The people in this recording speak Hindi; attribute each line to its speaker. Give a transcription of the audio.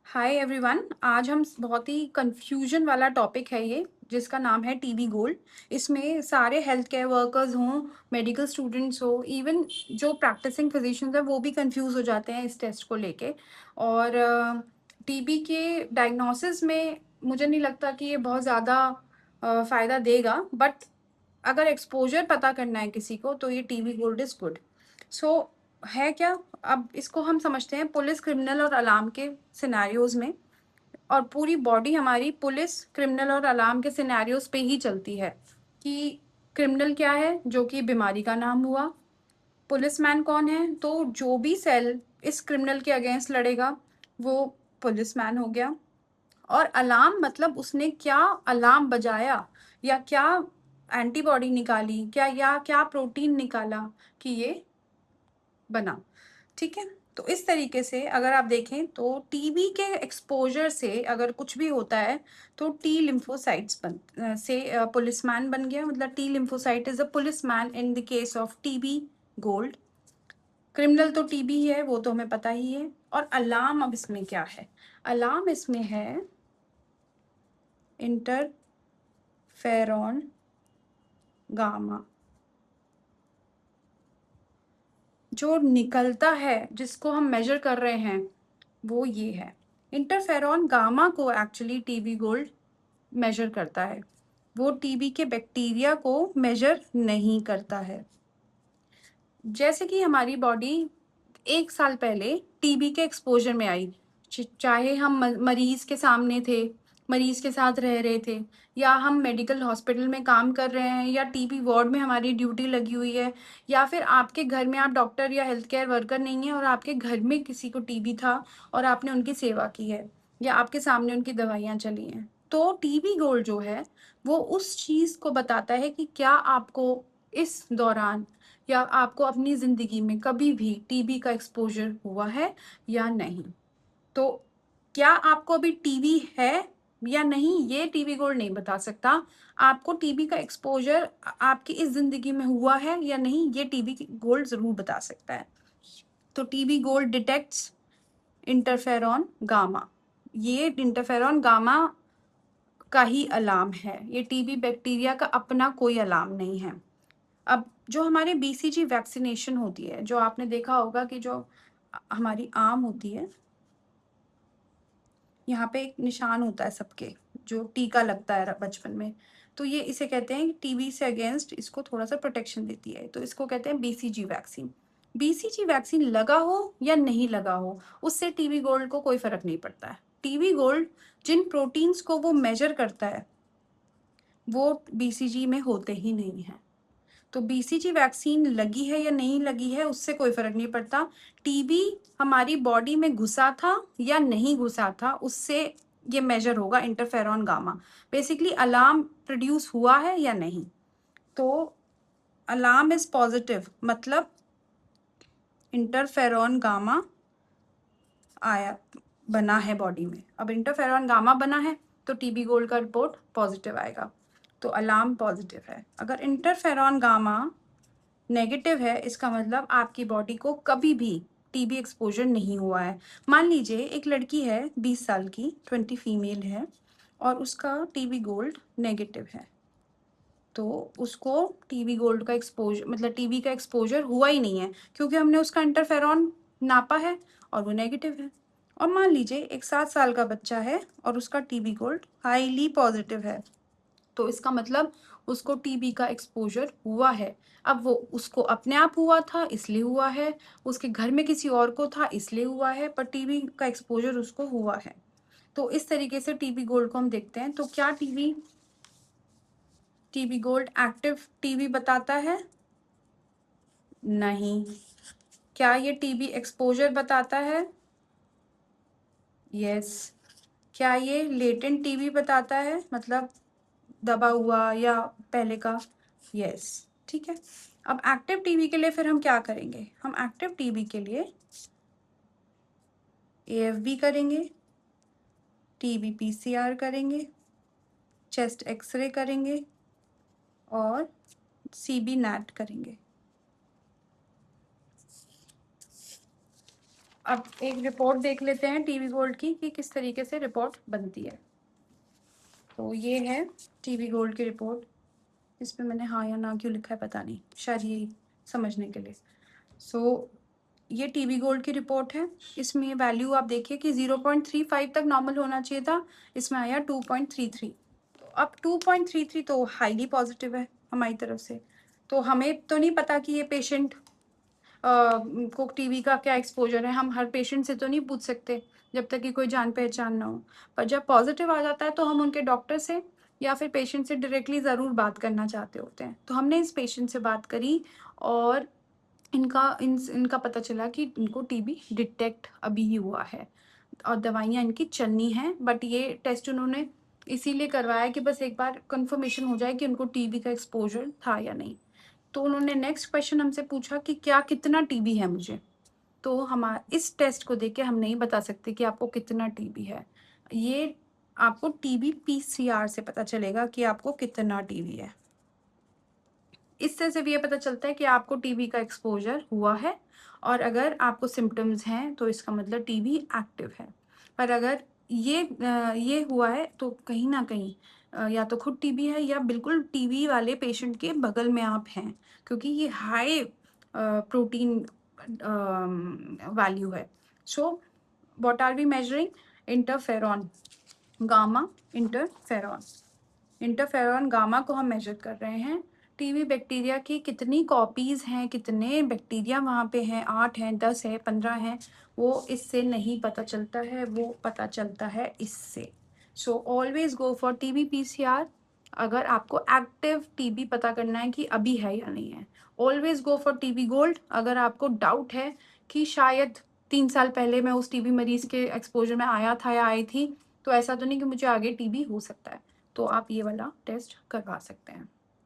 Speaker 1: Hi everyone. आज हम बहुत ही कंफ्यूजन वाला टॉपिक है ये, जिसका नाम है टीबी गोल्ड। इसमें सारे हेल्थ केयर वर्कर्स हों, मेडिकल स्टूडेंट्स हो, इवन जो प्रैक्टिसिंग फिजिशियंस हैं वो भी कंफ्यूज हो जाते हैं इस टेस्ट को लेके। और टीबी के डायग्नोसिस में मुझे नहीं लगता कि ये बहुत ज़्यादा फ़ायदा देगा, बट अगर एक्सपोजर पता करना है किसी को तो ये टीबी गोल्ड इज़ गुड। सो है क्या? अब इसको हम समझते हैं पुलिस, क्रिमिनल और अलार्म के सिनेरियोज़ में। और पूरी बॉडी हमारी पुलिस, क्रिमिनल और अलार्म के सिनेरियोज़ पे ही चलती है कि क्रिमिनल क्या है, जो कि बीमारी का नाम हुआ। पुलिसमैन कौन है? तो जो भी सेल इस क्रिमिनल के अगेंस्ट लड़ेगा वो पुलिसमैन हो गया। और अलार्म मतलब उसने क्या अलार्म बजाया या क्या एंटीबॉडी निकाली, या क्या प्रोटीन निकाला कि ये बना। ठीक है, तो इस तरीके से अगर आप देखें तो टीबी के एक्सपोजर से अगर कुछ भी होता है तो टी लिम्फोसाइट्स से पुलिसमैन बन गया। मतलब T lymphocyte is a policeman in the case of TB gold. Criminal तो टीबी है, वो तो हमें पता ही है। और अलार्म, अब इसमें क्या है? अलार्म इसमें है इंटरफेरॉन गामा। जो निकलता है, जिसको हम मेजर कर रहे हैं, वो ये है। इंटरफेरॉन गामा को एक्चुअली टीबी गोल्ड मेजर करता है। वो टीबी के बैक्टीरिया को मेजर नहीं करता है। जैसे कि हमारी बॉडी 1 साल पहले टीबी के एक्सपोजर में आई, चाहे हम मरीज के सामने थे, मरीज के साथ रह रहे थे, या हम मेडिकल हॉस्पिटल में काम कर रहे हैं, या टीबी वार्ड में हमारी ड्यूटी लगी हुई है, या फिर आपके घर में आप डॉक्टर या हेल्थ केयर वर्कर नहीं है और आपके घर में किसी को टीबी था और आपने उनकी सेवा की है, या आपके सामने उनकी दवाइयाँ चली हैं। तो टीबी गोल्ड जो है वो उस चीज़ को बताता है कि क्या आपको इस दौरान या आपको अपनी ज़िंदगी में कभी भी टीबी का एक्सपोजर हुआ है या नहीं। तो क्या आपको अभी टीबी है या नहीं, ये टीबी गोल्ड नहीं बता सकता। आपको टीबी का एक्सपोजर आपकी इस ज़िंदगी में हुआ है या नहीं, ये टीबी गोल्ड ज़रूर बता सकता है। तो TB gold detects interferon gamma. ये इंटरफेरॉन गामा का ही अलार्म है, ये टीबी बैक्टीरिया का अपना कोई अलार्म नहीं है। अब जो हमारे बीसीजी वैक्सीनेशन होती है, जो आपने देखा होगा कि जो हमारी आर्म होती है, यहाँ पे एक निशान होता है सबके, जो टीका लगता है बचपन में, तो ये इसे कहते हैं टीबी से अगेंस्ट इसको थोड़ा सा प्रोटेक्शन देती है, तो इसको कहते हैं बीसीजी वैक्सीन। बीसीजी वैक्सीन लगा हो या नहीं लगा हो, उससे टीबी गोल्ड को कोई फर्क नहीं पड़ता है। टीबी गोल्ड जिन प्रोटीन्स को वो मेजर करता है वो बीसीजी में होते ही नहीं है। तो बीसीजी वैक्सीन लगी है या नहीं लगी है उससे कोई फर्क नहीं पड़ता। टीबी हमारी बॉडी में घुसा था या नहीं घुसा था, उससे ये मेजर होगा interferon gamma. Basically alarm produce हुआ है या नहीं। तो अलार्म इज पॉजिटिव, मतलब इंटरफेरॉन गामा आया, बना है बॉडी में। अब इंटरफेरॉन गामा बना है तो टीबी गोल्ड का रिपोर्ट पॉजिटिव आएगा, तो अलार्म पॉजिटिव है। अगर इंटरफेरॉन गामा नेगेटिव है, इसका मतलब आपकी बॉडी को कभी भी टीबी एक्सपोजर नहीं हुआ है। मान लीजिए एक लड़की है 20 साल की, 20 फीमेल है, और उसका टीबी गोल्ड नेगेटिव है, तो उसको टीबी गोल्ड का एक्सपोजर, मतलब टीबी का एक्सपोजर हुआ ही नहीं है, क्योंकि हमने उसका इंटरफेरॉन नापा है और वो नेगेटिव है। और मान लीजिए एक 7 साल का बच्चा है और उसका टीबी गोल्ड हाईली पॉजिटिव है, तो इसका मतलब उसको टीबी का एक्सपोजर हुआ है। अब वो उसको अपने आप हुआ था इसलिए हुआ है, उसके घर में किसी और को था इसलिए हुआ है, पर टीबी का एक्सपोजर उसको हुआ है। तो इस तरीके से टीबी गोल्ड को हम देखते हैं। तो क्या टीबी गोल्ड एक्टिव टीबी बताता है? नहीं। क्या ये टीबी एक्सपोजर बताता है? यस। क्या ये लेटेंट टीबी बताता है, मतलब दबा हुआ या पहले का? यस। ठीक है। अब एक्टिव टीबी के लिए फिर हम क्या करेंगे? हम एक्टिव टीबी के लिए एएफबी करेंगे, टीबी पीसीआर करेंगे, चेस्ट एक्सरे करेंगे और सीबी नैट करेंगे। अब एक रिपोर्ट देख लेते हैं टीबी गोल्ड की कि किस तरीके से रिपोर्ट बनती है। तो ये है टीबी गोल्ड की रिपोर्ट। इसमें मैंने हाँ या ना क्यों लिखा है पता नहीं, शायद ये समझने के लिए। ये टीबी गोल्ड की रिपोर्ट है। इसमें वैल्यू आप देखिए कि 0.35 तक नॉर्मल होना चाहिए था, इसमें आया 2.33। तो अब 2.33 तो हाईली पॉजिटिव है हमारी तरफ से। तो हमें तो नहीं पता कि ये पेशेंट को टीबी का क्या एक्सपोजर है, हम हर पेशेंट से तो नहीं पूछ सकते जब तक कि कोई जान पहचान ना हो। पर जब पॉजिटिव आ जाता है तो हम उनके डॉक्टर से या फिर पेशेंट से डायरेक्टली ज़रूर बात करना चाहते होते हैं। तो हमने इस पेशेंट से बात करी और इनका पता चला कि इनको टीबी डिटेक्ट अभी ही हुआ है और दवाइयाँ इनकी चलनी हैं। बट ये टेस्ट उन्होंने इसीलिए करवाया कि बस एक बार कंफर्मेशन हो जाए कि उनको टीबी का एक्सपोजर था या नहीं। तो उन्होंने नेक्स्ट क्वेश्चन हमसे पूछा कि क्या कितना टीबी है मुझे। तो हमारा इस टेस्ट को देख के हम नहीं बता सकते कि आपको कितना टीबी है। ये आपको टीबी पीसीआर से पता चलेगा कि आपको कितना टीबी है। इससे सिर्फ ये पता चलता है कि आपको टीबी का एक्सपोजर हुआ है और अगर आपको सिम्टम्स हैं तो इसका मतलब टीबी एक्टिव है। पर अगर ये हुआ है तो कहीं ना कहीं या तो खुद टीबी है या बिल्कुल टीबी वाले पेशेंट के बगल में आप हैं, क्योंकि ये हाई प्रोटीन वैल्यू है। So what are we measuring? Interferon gamma. Interferon gamma को हम मेजर कर रहे हैं। टीबी बैक्टीरिया की कितनी कॉपीज़ हैं, कितने बैक्टीरिया वहाँ पे हैं, 8 हैं, 10 है, 15 हैं, वो इससे नहीं पता चलता है, वो पता चलता है इससे। So always go for TB PCR अगर आपको एक्टिव टीबी पता करना है कि अभी है या नहीं है। Always go for TB gold अगर आपको डाउट है कि शायद 3 साल पहले मैं उस टीबी मरीज के एक्सपोजर में आया था या आई थी, तो ऐसा तो नहीं कि मुझे आगे टीबी हो सकता है, तो आप ये वाला टेस्ट करवा सकते हैं।